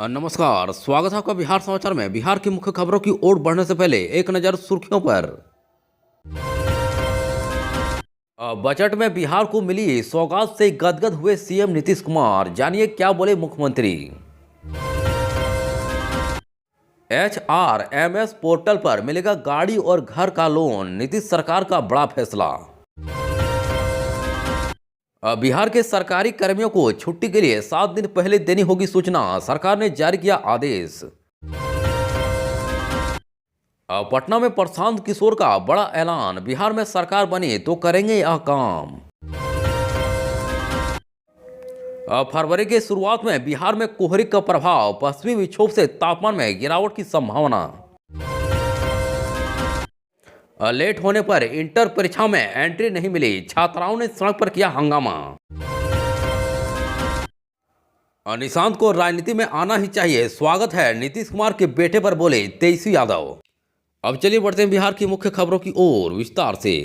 नमस्कार, स्वागत है आपका बिहार समाचार में। बिहार की मुख्य खबरों की ओर बढ़ने से पहले एक नज़र सुर्खियों पर। बजट में बिहार को मिली सौगात से गदगद हुए सीएम नीतीश कुमार। जानिए क्या बोले मुख्यमंत्री। HRMS पोर्टल पर मिलेगा गाड़ी और घर का लोन, नीतीश सरकार का बड़ा फैसला। बिहार के सरकारी कर्मियों को छुट्टी के लिए 7 दिन पहले देनी होगी सूचना, सरकार ने जारी किया आदेश। पटना में प्रशांत किशोर का बड़ा ऐलान, बिहार में सरकार बनी तो करेंगे यह काम। फरवरी की शुरुआत में बिहार में कोहरे का प्रभाव, पश्चिमी विक्षोभ से तापमान में गिरावट की संभावना। लेट होने पर इंटर परीक्षा में एंट्री नहीं मिली, छात्राओं ने सड़क पर किया हंगामा। निशांत को राजनीति में आना ही चाहिए, स्वागत है, नीतीश कुमार के बेटे पर बोले तेजस्वी यादव। अब चलिए बढ़ते हैं बिहार की मुख्य खबरों की ओर विस्तार से।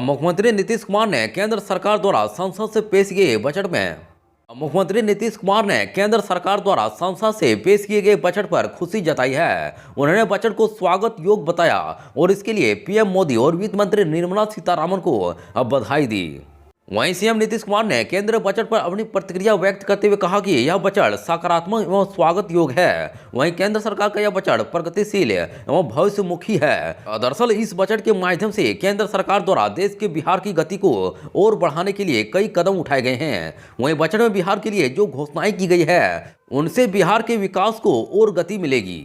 मुख्यमंत्री नीतीश कुमार ने केंद्र सरकार द्वारा संसद से पेश किए बजट में मुख्यमंत्री नीतीश कुमार ने केंद्र सरकार द्वारा संसद से पेश किए गए बजट पर खुशी जताई है। उन्होंने बजट को स्वागत योग्य बताया और इसके लिए पीएम मोदी और वित्त मंत्री निर्मला सीतारामन को बधाई दी। वहीं सीएम नीतीश कुमार ने केंद्रीय बजट पर अपनी प्रतिक्रिया व्यक्त करते हुए कहा कि यह बजट सकारात्मक एवं स्वागत योग्य है। वहीं केंद्र सरकार का यह बजट प्रगतिशील एवं भविष्यमुखी है। दरअसल इस बजट के माध्यम से केंद्र सरकार द्वारा देश के बिहार की गति को और बढ़ाने के लिए कई कदम उठाए गए हैं। वहीं बजट में बिहार के लिए जो घोषणाएं की गई है उनसे बिहार के विकास को और गति मिलेगी।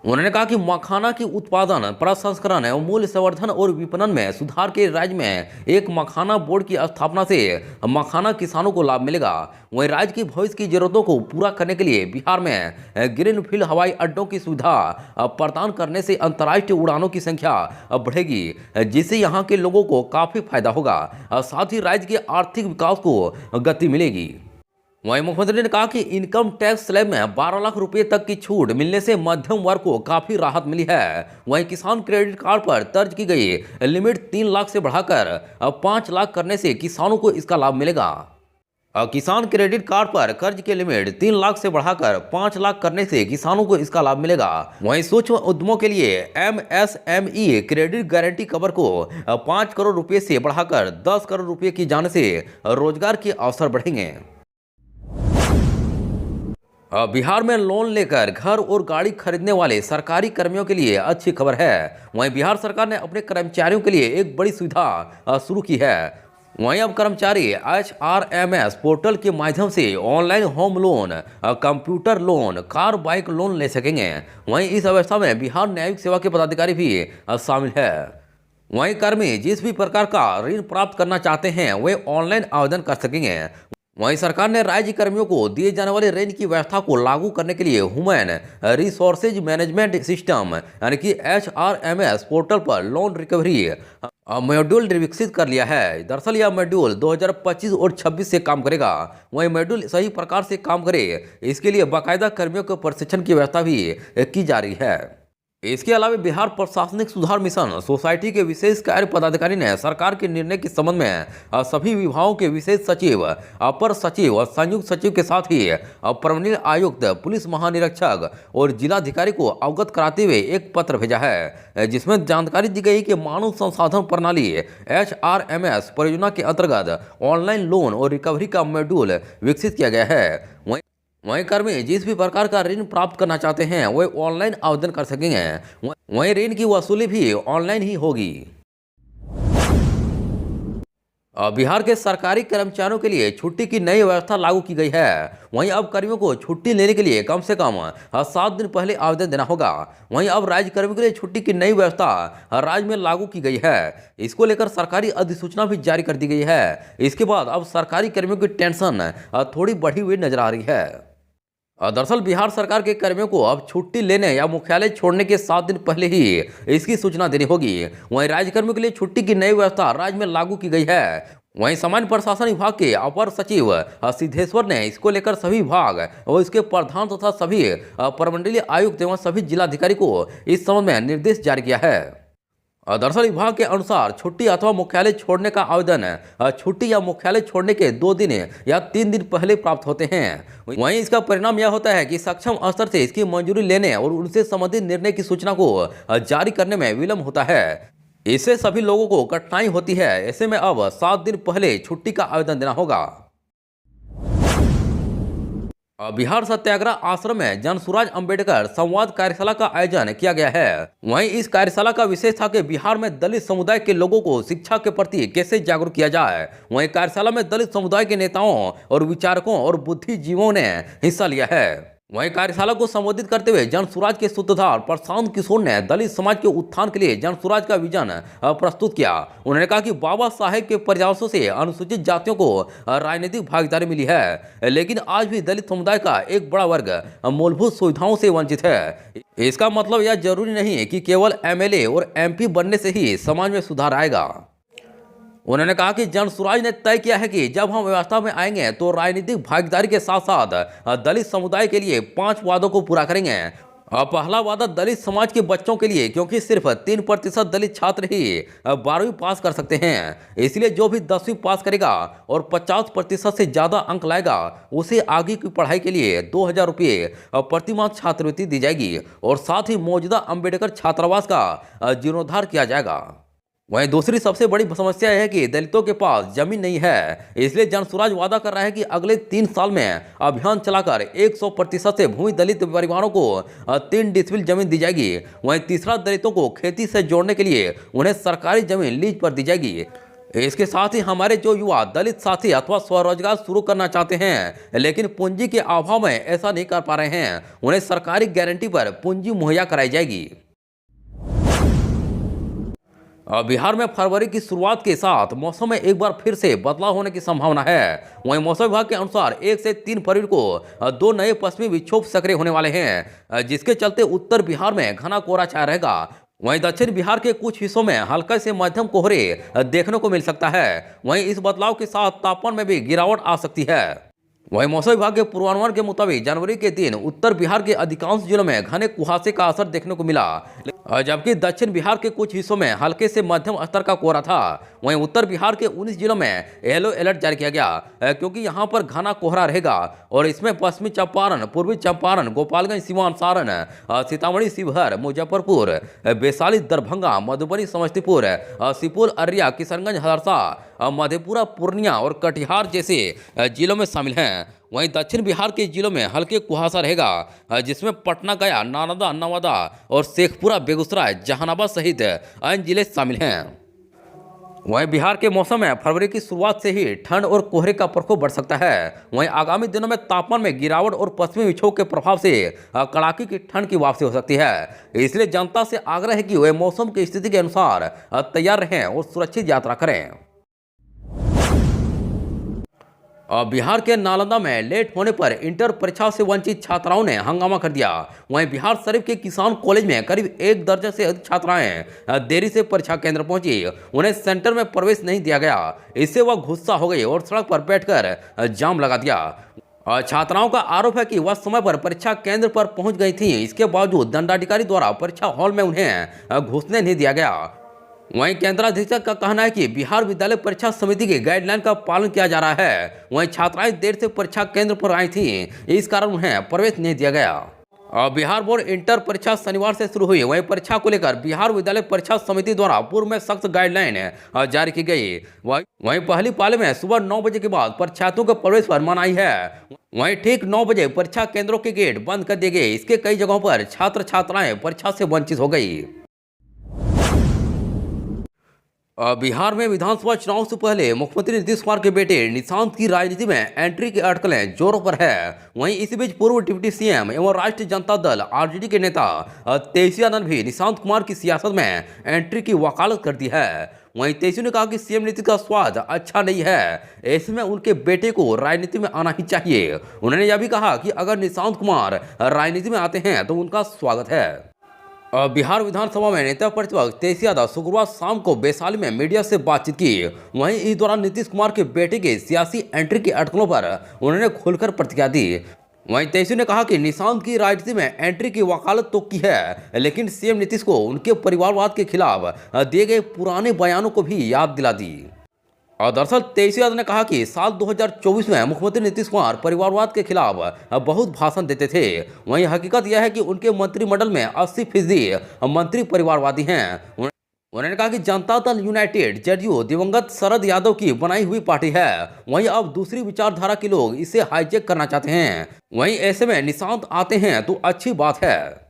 उन्होंने कहा कि मखाना की उत्पादन, प्रसंस्करण एवं मूल्य संवर्धन और विपणन में सुधार के राज्य में एक मखाना बोर्ड की स्थापना से मखाना किसानों को लाभ मिलेगा। वहीं राज्य की भविष्य की जरूरतों को पूरा करने के लिए बिहार में ग्रीनफील्ड हवाई अड्डों की सुविधा प्रदान करने से अंतर्राष्ट्रीय उड़ानों की संख्या बढ़ेगी, जिससे यहाँ के लोगों को काफ़ी फायदा होगा। साथ ही राज्य के आर्थिक विकास को गति मिलेगी। वहीं मुख्यमंत्री ने कहा कि इनकम टैक्स स्लैब में 12 लाख रुपए तक की छूट मिलने से मध्यम वर्ग को काफी राहत मिली है। वहीं किसान क्रेडिट कार्ड पर दर्ज की गई लिमिट 3 लाख से बढ़ाकर 5 लाख करने से किसानों को इसका लाभ मिलेगा। किसान क्रेडिट कार्ड पर कर्ज की लिमिट 3 लाख से बढ़ाकर 5 लाख करने से किसानों को इसका लाभ मिलेगा। वहीं सूक्ष्म उद्यमों के लिए MSME क्रेडिट गारंटी कवर को 5 करोड़ रुपए से बढ़ाकर 10 करोड़ रुपए की जाने से रोजगार के अवसर बढ़ेंगे। बिहार में लोन लेकर घर और गाड़ी खरीदने वाले सरकारी कर्मियों के लिए अच्छी खबर है। वहीं बिहार सरकार ने अपने कर्मचारियों के लिए एक बड़ी सुविधा शुरू की है। वहीं अब कर्मचारी HRMS पोर्टल के माध्यम से online home loan, computer loan, car bike loan ले सकेंगे। वहीं इस व्यवस्था में बिहार न्यायिक सेवा के पदाधिकारी भी शामिल है। वहीं कर्मी जिस भी प्रकार का ऋण प्राप्त करना चाहते हैं वे ऑनलाइन आवेदन कर सकेंगे। वहीं सरकार ने राज्य कर्मियों को दिए जाने वाले ऋण की व्यवस्था को लागू करने के लिए ह्यूमन रिसोर्सेज मैनेजमेंट सिस्टम यानी कि HRMS पोर्टल पर लोन रिकवरी मॉड्यूल विकसित कर लिया है। दरअसल यह मॉड्यूल 2025 और 26 से काम करेगा। वही मॉड्यूल सही प्रकार से काम करे इसके लिए बाकायदा कर्मियों को प्रशिक्षण की व्यवस्था भी की जा रही है। इसके अलावा बिहार प्रशासनिक सुधार मिशन सोसाइटी के विशेष कार्य पदाधिकारी ने सरकार के निर्णय के संबंध में सभी विभागों के विशेष सचिव, अपर सचिव और संयुक्त सचिव के साथ ही प्रमंडलीय आयुक्त, पुलिस महानिरीक्षक और जिलाधिकारी को अवगत कराते हुए एक पत्र भेजा है, जिसमें जानकारी दी गई कि मानव संसाधन प्रणाली HRMS परियोजना के अंतर्गत ऑनलाइन लोन और रिकवरी का मॉड्यूल विकसित किया गया है। वहीं कर्मी जिस भी प्रकार का ऋण प्राप्त करना चाहते हैं वे ऑनलाइन आवेदन कर सकेंगे। वहीं ऋण की वसूली भी ऑनलाइन ही होगी। बिहार के सरकारी कर्मचारियों के लिए छुट्टी की नई व्यवस्था लागू की गई है। वहीं अब कर्मियों को छुट्टी लेने के लिए कम से कम 7 दिन पहले आवेदन देना होगा। वहीं अब राज्य कर्मियों के लिए छुट्टी की नई व्यवस्था राज्य में लागू की गई है। इसको लेकर सरकारी अधिसूचना भी जारी कर दी गई है। इसके बाद अब सरकारी कर्मियों की टेंशन थोड़ी बढ़ी हुई नजर आ रही है। दरअसल बिहार सरकार के कर्मियों को अब छुट्टी लेने या मुख्यालय छोड़ने के 7 दिन पहले ही इसकी सूचना देनी होगी। वहीं राज्य कर्मियों के लिए छुट्टी की नई व्यवस्था राज्य में लागू की गई है। वहीं सामान्य प्रशासन विभाग के अपर सचिव सिद्धेश्वर ने इसको लेकर सभी विभाग और इसके प्रधान तथा सभी प्रमंडलीय आयुक्त एवं सभी जिलाधिकारी को इस संबंध में निर्देश जारी किया है। दरअसल विभाग के अनुसार छुट्टी अथवा मुख्यालय छोड़ने का आवेदन छुट्टी या मुख्यालय छोड़ने के 2 दिन या 3 दिन पहले प्राप्त होते हैं। वहीं इसका परिणाम यह होता है कि सक्षम स्तर से इसकी मंजूरी लेने और उनसे संबंधित निर्णय की सूचना को जारी करने में विलंब होता है। इससे सभी लोगों को कठिनाई होती है। ऐसे में अब 7 दिन पहले छुट्टी का आवेदन देना होगा। बिहार सत्याग्रह आश्रम में जन सुराज अंबेडकर संवाद कार्यशाला का आयोजन किया गया है। वहीं इस कार्यशाला का विशेष था कि बिहार में दलित समुदाय के लोगों को शिक्षा के प्रति कैसे जागरूक किया जाए। वहीं कार्यशाला में दलित समुदाय के नेताओं और विचारकों और बुद्धिजीवियों ने हिस्सा लिया है। वहीं कार्यशाला को संबोधित करते हुए जन सुराज के सूत्रधार प्रशांत किशोर ने दलित समाज के उत्थान के लिए जन सुराज का विजन प्रस्तुत किया। उन्होंने कहा कि बाबा साहेब के प्रयासों से अनुसूचित जातियों को राजनीतिक भागीदारी मिली है, लेकिन आज भी दलित समुदाय का एक बड़ा वर्ग मूलभूत सुविधाओं से वंचित है। इसका मतलब यह जरूरी नहीं कि केवल एमएलए और एमपी बनने से ही समाज में सुधार आएगा। उन्होंने कहा कि जन सुराज ने तय किया है कि जब हम व्यवस्था में आएंगे तो राजनीतिक भागीदारी के साथ साथ दलित समुदाय के लिए 5 वादों को पूरा करेंगे। पहला वादा दलित समाज के बच्चों के लिए, क्योंकि सिर्फ 3% दलित छात्र ही 12वीं पास कर सकते हैं। इसलिए जो भी 10वीं पास करेगा और 50% से ज़्यादा अंक लाएगा उसे आगे की पढ़ाई के लिए 2000 रुपये प्रतिमाह छात्रवृत्ति दी जाएगी और साथ ही मौजूदा अंबेडकर छात्रावास का जीर्णोद्धार किया जाएगा। वहीं दूसरी सबसे बड़ी समस्या यह है कि दलितों के पास जमीन नहीं है। इसलिए जन सुराज वादा कर रहा है कि अगले 3 साल में अभियान चलाकर 100% से भूमि दलित परिवारों को 3 डिसमिल जमीन दी जाएगी। वहीं तीसरा, दलितों को खेती से जोड़ने के लिए उन्हें सरकारी जमीन लीज पर दी जाएगी। इसके साथ ही हमारे जो युवा दलित साथी अथवा स्वरोजगार शुरू करना चाहते हैं लेकिन पूंजी के अभाव में ऐसा नहीं कर पा रहे हैं, उन्हें सरकारी गारंटी पर पूंजी मुहैया कराई जाएगी। बिहार में फरवरी की शुरुआत के साथ मौसम में एक बार फिर से बदलाव होने की संभावना है। वहीं मौसम विभाग के अनुसार 1 से 3 फरवरी को 2 नए पश्चिमी विक्षोभ सक्रिय होने वाले हैं, जिसके चलते उत्तर बिहार में घना कोहरा छाया रहेगा। वहीं दक्षिण बिहार के कुछ हिस्सों में हल्का से मध्यम कोहरे देखने को मिल सकता है। वहीं इस बदलाव के साथ तापमान में भी गिरावट आ सकती है। वहीं मौसम विभाग के पूर्वानुमान के मुताबिक जनवरी के दिन उत्तर बिहार के अधिकांश जिलों में घने कुहासे का असर देखने को मिला, जबकि दक्षिण बिहार के कुछ हिस्सों में हल्के से मध्यम स्तर का कोहरा था। वहीं उत्तर बिहार के 19 जिलों में येलो अलर्ट जारी किया गया, क्योंकि यहां पर घना कोहरा रहेगा और इसमें पश्चिमी चंपारण, पूर्वी चंपारण, गोपालगंज, सीवान, सारण, सीतामढ़ी, शिवहर, मुजफ्फरपुर, वैशाली, दरभंगा, मधुबनी, समस्तीपुर, सुपौल, अररिया, किशनगंज, सहरसा, मधेपुरा, पूर्णिया और कटिहार जैसे जिलों में शामिल हैं। वहीं दक्षिण बिहार के जिलों में हल्के कुहासा रहेगा, जिसमें पटना, गया, नालंदा, नवादा और शेखपुरा, बेगूसराय, जहानाबाद सहित अन्य जिले शामिल हैं। वहीं बिहार के मौसम में फरवरी की शुरुआत से ही ठंड और कोहरे का प्रकोप बढ़ सकता है। वहीं आगामी दिनों में तापमान में गिरावट और पश्चिमी विक्षोभ के प्रभाव से कड़ाके की ठंड की वापसी हो सकती है। इसलिए जनता से आग्रह है कि वे मौसम की स्थिति के अनुसार तैयार रहें और सुरक्षित यात्रा करें। बिहार के नालंदा में लेट होने पर इंटर परीक्षा से वंचित छात्राओं ने हंगामा कर दिया। वहीं बिहार शरीफ के किसान कॉलेज में करीब 1 दर्जन से अधिक छात्राएं देरी से परीक्षा केंद्र पहुंची। उन्हें सेंटर में प्रवेश नहीं दिया गया। इससे वह गुस्सा हो गई और सड़क पर बैठकर जाम लगा दिया। छात्राओं का आरोप है कि वह समय पर परीक्षा केंद्र पर पहुंच गई थी। इसके बावजूद दंडाधिकारी द्वारा परीक्षा हॉल में उन्हें घुसने नहीं दिया गया। वहीं केंद्राधीक्षक का कहना है कि बिहार विद्यालय परीक्षा समिति की गाइडलाइन का पालन किया जा रहा है। वहीं छात्राएं देर से परीक्षा केंद्र पर आई थी, इस कारण उन्हें प्रवेश नहीं दिया गया। बिहार बोर्ड इंटर परीक्षा शनिवार से शुरू हुई। वहीं परीक्षा को लेकर बिहार विद्यालय परीक्षा समिति द्वारा पूर्व में सख्त गाइडलाइन जारी की गई। वहीं पहली पाली में सुबह 9 बजे के बाद परीक्षार्थियों के प्रवेश पर मनाही है। वहीं ठीक 9 बजे परीक्षा केंद्रों के गेट बंद कर दिए गए। इसके कई जगहों पर छात्र छात्राएं परीक्षा से वंचित हो गई। बिहार में विधानसभा चुनाव से पहले मुख्यमंत्री नीतीश कुमार के बेटे निशांत की राजनीति में एंट्री की अटकलें जोरों पर है। वहीं इसी बीच पूर्व डिप्टी सीएम एवं राष्ट्रीय जनता दल आरजेडी के नेता तेजस्वी यादव भी निशांत कुमार की सियासत में एंट्री की वकालत कर दी है। वहीं तेजस्वी ने कहा कि सीएम नीतीश का स्वाद अच्छा नहीं है, ऐसे में उनके बेटे को राजनीति में आना ही चाहिए। उन्होंने यह भी कहा कि अगर निशांत कुमार राजनीति में आते हैं तो उनका स्वागत है। बिहार विधानसभा में नेता प्रतिपक्ष तेजस्वी यादव शुक्रवार शाम को वैशाली में मीडिया से बातचीत की। वहीं इस दौरान नीतीश कुमार के बेटे के सियासी एंट्री की अटकलों पर उन्होंने खुलकर प्रतिक्रिया दी। वहीं तेजस्वी ने कहा कि निशांत की राजनीति में एंट्री की वकालत तो की है, लेकिन सीएम नीतीश को उनके परिवारवाद के खिलाफ दिए गए पुराने बयानों को भी याद दिला दी। और दरअसल तेजस्वी यादव ने कहा कि साल 2024 में मुख्यमंत्री नीतीश कुमार परिवारवाद के खिलाफ बहुत भाषण देते थे। वहीं हकीकत यह है कि उनके मंत्रिमंडल में 80% मंत्री परिवारवादी हैं। उन्होंने कहा कि जनता दल यूनाइटेड जदयू दिवंगत शरद यादव की बनाई हुई पार्टी है। वहीं अब दूसरी विचारधारा के लोग इसे हाईजैक करना चाहते हैं। वहीं ऐसे में निशांत आते हैं तो अच्छी बात है।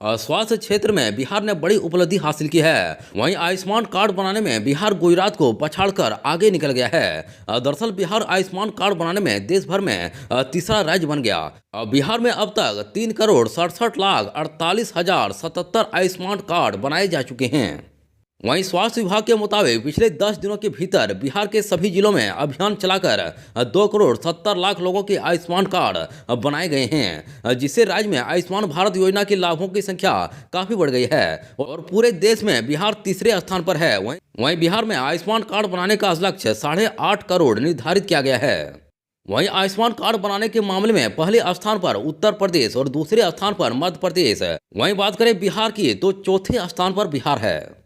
स्वास्थ्य क्षेत्र में बिहार ने बड़ी उपलब्धि हासिल की है। वहीं आयुष्मान कार्ड बनाने में बिहार गुजरात को पछाड़कर आगे निकल गया है। दरअसल बिहार आयुष्मान कार्ड बनाने में देश भर में तीसरा राज्य बन गया। बिहार में अब तक 3,67,48,077 आयुष्मान कार्ड बनाए जा चुके हैं। वहीं स्वास्थ्य विभाग के मुताबिक पिछले 10 दिनों के भीतर बिहार के सभी जिलों में अभियान चलाकर 2,70,00,000 लोगों के आयुष्मान कार्ड बनाए गए हैं, जिससे राज्य में आयुष्मान भारत योजना के लाभों की संख्या काफी बढ़ गई है और पूरे देश में बिहार तीसरे स्थान पर है। वहीं बिहार में आयुष्मान कार्ड बनाने का लक्ष्य 8.5 करोड़ निर्धारित किया गया है। वहीं आयुष्मान कार्ड बनाने के मामले में पहले स्थान पर उत्तर प्रदेश और दूसरे स्थान पर मध्य प्रदेश। वहीं बात करें बिहार की तो चौथे स्थान पर बिहार है।